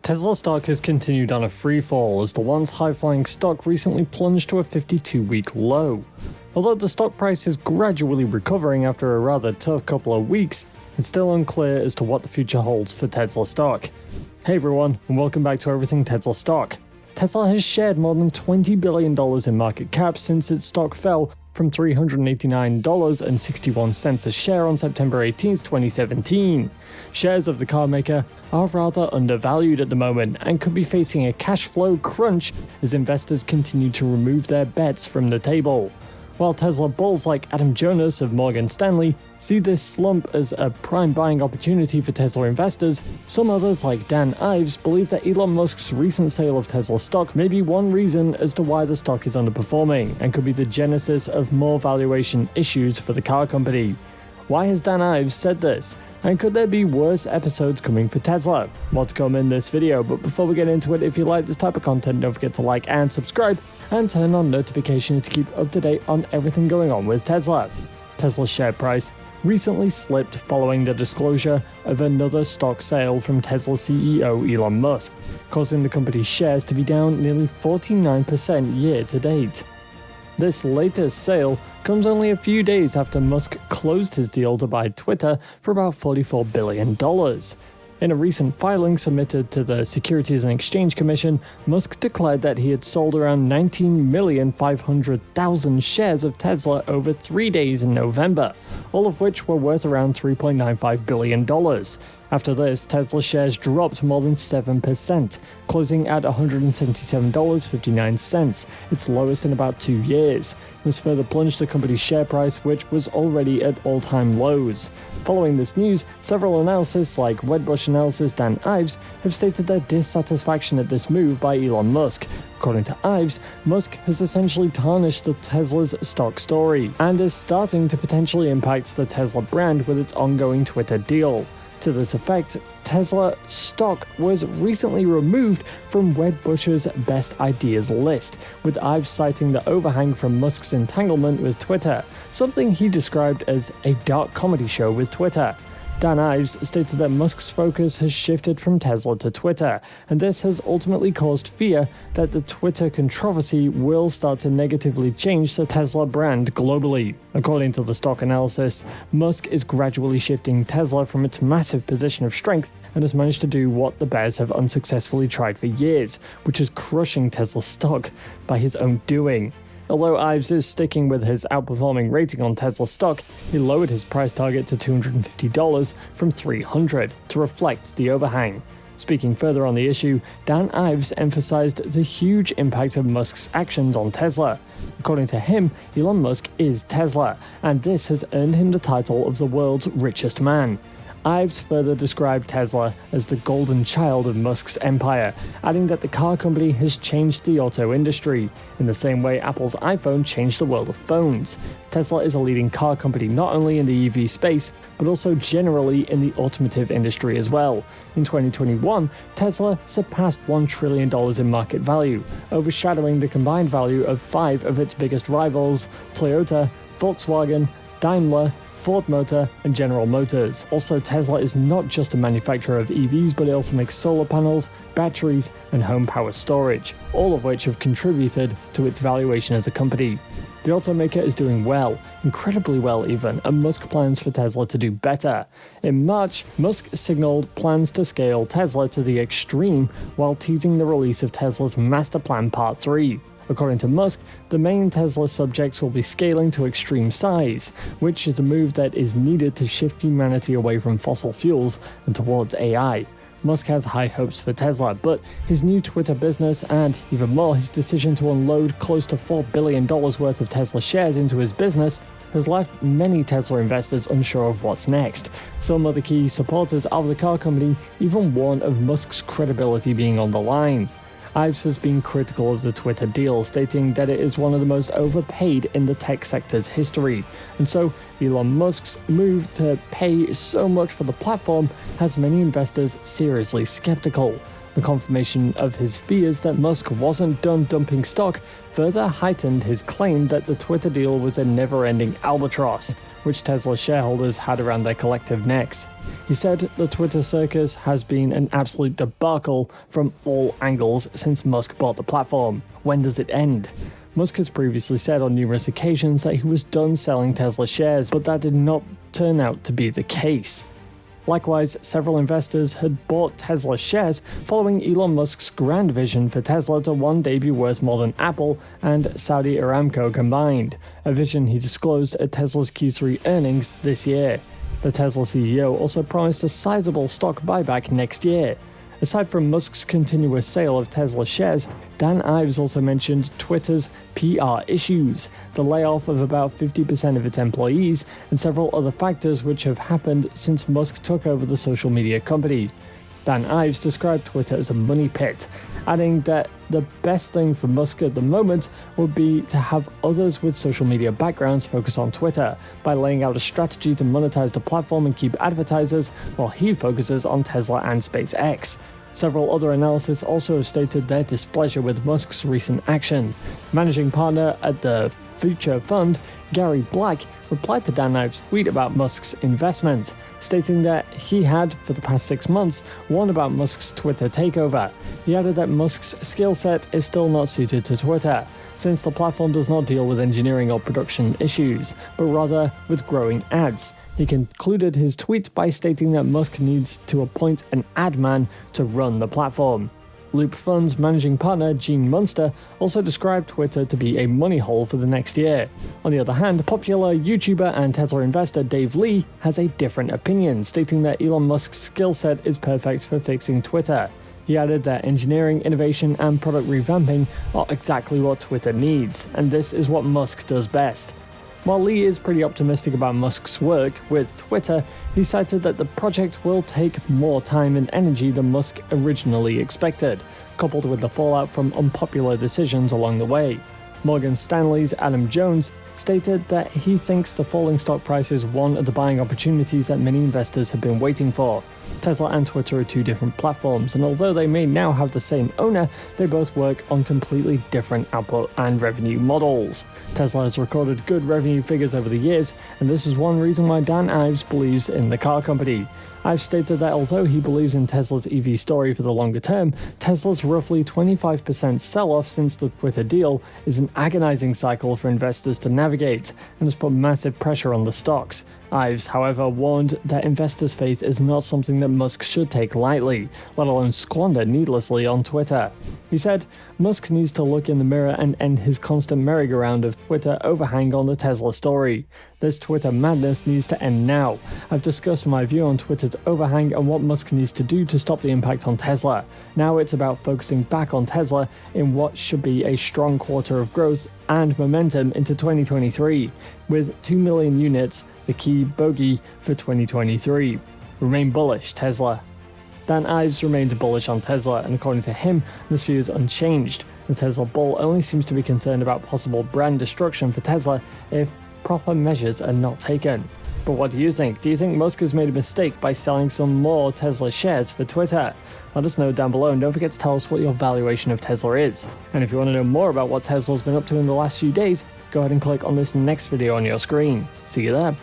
Tesla stock has continued on a free fall as the once high-flying stock recently plunged to a 52-week low. Although the stock price is gradually recovering after a rather tough couple of weeks, it's still unclear as to what the future holds for Tesla stock. Hey everyone, and welcome back to Everything Tesla Stock. Tesla has shared more than $20 billion in market cap since its stock fell from $389.61 a share on September 18, 2017. Shares of the carmaker are rather undervalued at the moment and could be facing a cash flow crunch as investors continue to remove their bets from the table. While Tesla bulls like Adam Jonas of Morgan Stanley see this slump as a prime buying opportunity for Tesla investors, some others like Dan Ives believe that Elon Musk's recent sale of Tesla stock may be one reason as to why the stock is underperforming and could be the genesis of more valuation issues for the car company. Why has Dan Ives said this? And could there be worse episodes coming for Tesla? More to come in this video, but before we get into it, if you like this type of content, don't forget to like and subscribe, and turn on notifications to keep up to date on everything going on with Tesla. Tesla's share price recently slipped following the disclosure of another stock sale from Tesla CEO Elon Musk, causing the company's shares to be down nearly 49% year to date. This latest sale comes only a few days after Musk closed his deal to buy Twitter for about $44 billion. In a recent filing submitted to the Securities and Exchange Commission, Musk declared that he had sold around 19,500,000 shares of Tesla over 3 days in November, all of which were worth around $3.95 billion. After this, Tesla shares dropped more than 7%, closing at $177.59, its lowest in about 2 years. This further plunged the company's share price, which was already at all-time lows. Following this news, several analysts like Wedbush analyst Dan Ives have stated their dissatisfaction at this move by Elon Musk. According to Ives, Musk has essentially tarnished the Tesla's stock story and is starting to potentially impact the Tesla brand with its ongoing Twitter deal. To this effect, Tesla stock was recently removed from Wedbush's best ideas list, with Ives citing the overhang from Musk's entanglement with Twitter, something he described as a dark comedy show with Twitter. Dan Ives stated that Musk's focus has shifted from Tesla to Twitter, and this has ultimately caused fear that the Twitter controversy will start to negatively change the Tesla brand globally. According to the stock analysis, Musk is gradually shifting Tesla from its massive position of strength and has managed to do what the bears have unsuccessfully tried for years, which is crushing Tesla's stock by his own doing. Although Ives is sticking with his outperforming rating on Tesla stock, he lowered his price target to $250 from $300 to reflect the overhang. Speaking further on the issue, Dan Ives emphasized the huge impact of Musk's actions on Tesla. According to him, Elon Musk is Tesla, and this has earned him the title of the world's richest man. Ives further described Tesla as the golden child of Musk's empire, adding that the car company has changed the auto industry, in the same way Apple's iPhone changed the world of phones. Tesla is a leading car company not only in the EV space, but also generally in the automotive industry as well. In 2021, Tesla surpassed $1 trillion in market value, overshadowing the combined value of 5 of its biggest rivals: Toyota, Volkswagen, Daimler, Ford Motor, and General Motors. Also, Tesla is not just a manufacturer of EVs, but it also makes solar panels, batteries, and home power storage, all of which have contributed to its valuation as a company. The automaker is doing well, incredibly well even, and Musk plans for Tesla to do better. In March, Musk signaled plans to scale Tesla to the extreme while teasing the release of Tesla's Master Plan Part 3. According to Musk, the main Tesla subjects will be scaling to extreme size, which is a move that is needed to shift humanity away from fossil fuels and towards AI. Musk has high hopes for Tesla, but his new Twitter business and, even more, his decision to unload close to $4 billion worth of Tesla shares into his business has left many Tesla investors unsure of what's next. Some of the key supporters of the car company even warn of Musk's credibility being on the line. Ives has been critical of the Twitter deal, stating that it is one of the most overpaid in the tech sector's history, and so Elon Musk's move to pay so much for the platform has many investors seriously skeptical. The confirmation of his fears that Musk wasn't done dumping stock further heightened his claim that the Twitter deal was a never-ending albatross, which Tesla shareholders had around their collective necks. He said the Twitter circus has been an absolute debacle from all angles since Musk bought the platform. When does it end? Musk has previously said on numerous occasions that he was done selling Tesla shares, but that did not turn out to be the case. Likewise, several investors had bought Tesla shares following Elon Musk's grand vision for Tesla to one day be worth more than Apple and Saudi Aramco combined, a vision he disclosed at Tesla's Q3 earnings this year. The Tesla CEO also promised a sizable stock buyback next year. Aside from Musk's continuous sale of Tesla shares, Dan Ives also mentioned Twitter's PR issues, the layoff of about 50% of its employees, and several other factors which have happened since Musk took over the social media company. Dan Ives described Twitter as a money pit, adding that the best thing for Musk at the moment would be to have others with social media backgrounds focus on Twitter by laying out a strategy to monetize the platform and keep advertisers while he focuses on Tesla and SpaceX. Several other analysts also have stated their displeasure with Musk's recent action. Managing partner at the Future Fund, Gary Black, replied to Dan Ives' tweet about Musk's investment, stating that he had, for the past 6 months, warned about Musk's Twitter takeover. He added that Musk's skill set is still not suited to Twitter, since the platform does not deal with engineering or production issues, but rather with growing ads. He concluded his tweet by stating that Musk needs to appoint an ad man to run the platform. Loop Fund's managing partner Gene Munster also described Twitter to be a money hole for the next year. On the other hand, popular YouTuber and Tesla investor Dave Lee has a different opinion, stating that Elon Musk's skill set is perfect for fixing Twitter. He added that engineering, innovation, and product revamping are exactly what Twitter needs, and this is what Musk does best. While Lee is pretty optimistic about Musk's work with Twitter, he cited that the project will take more time and energy than Musk originally expected, coupled with the fallout from unpopular decisions along the way. Morgan Stanley's Adam Jones stated that he thinks the falling stock price is one of the buying opportunities that many investors have been waiting for. Tesla and Twitter are two different platforms, and although they may now have the same owner, they both work on completely different output and revenue models. Tesla has recorded good revenue figures over the years, and this is one reason why Dan Ives believes in the car company. Ives stated that although he believes in Tesla's EV story for the longer term, Tesla's roughly 25% sell-off since the Twitter deal is an agonizing cycle for investors to navigate and has put massive pressure on the stocks. Ives, however, warned that investors' faith is not something that Musk should take lightly, let alone squander needlessly on Twitter. He said, Musk needs to look in the mirror and end his constant merry-go-round of Twitter overhang on the Tesla story. This Twitter madness needs to end now. I've discussed my view on Twitter's overhang and what Musk needs to do to stop the impact on Tesla. Now it's about focusing back on Tesla in what should be a strong quarter of growth and momentum into 2023, with 2 million units the key bogey for 2023. Remain bullish, Tesla. Dan Ives remains bullish on Tesla, and according to him, this view is unchanged. The Tesla bull only seems to be concerned about possible brand destruction for Tesla if proper measures are not taken. But what do you think? Do you think Musk has made a mistake by selling some more Tesla shares for Twitter? Let us know down below, and don't forget to tell us what your valuation of Tesla is. And if you want to know more about what Tesla's been up to in the last few days, go ahead and click on this next video on your screen. See you there.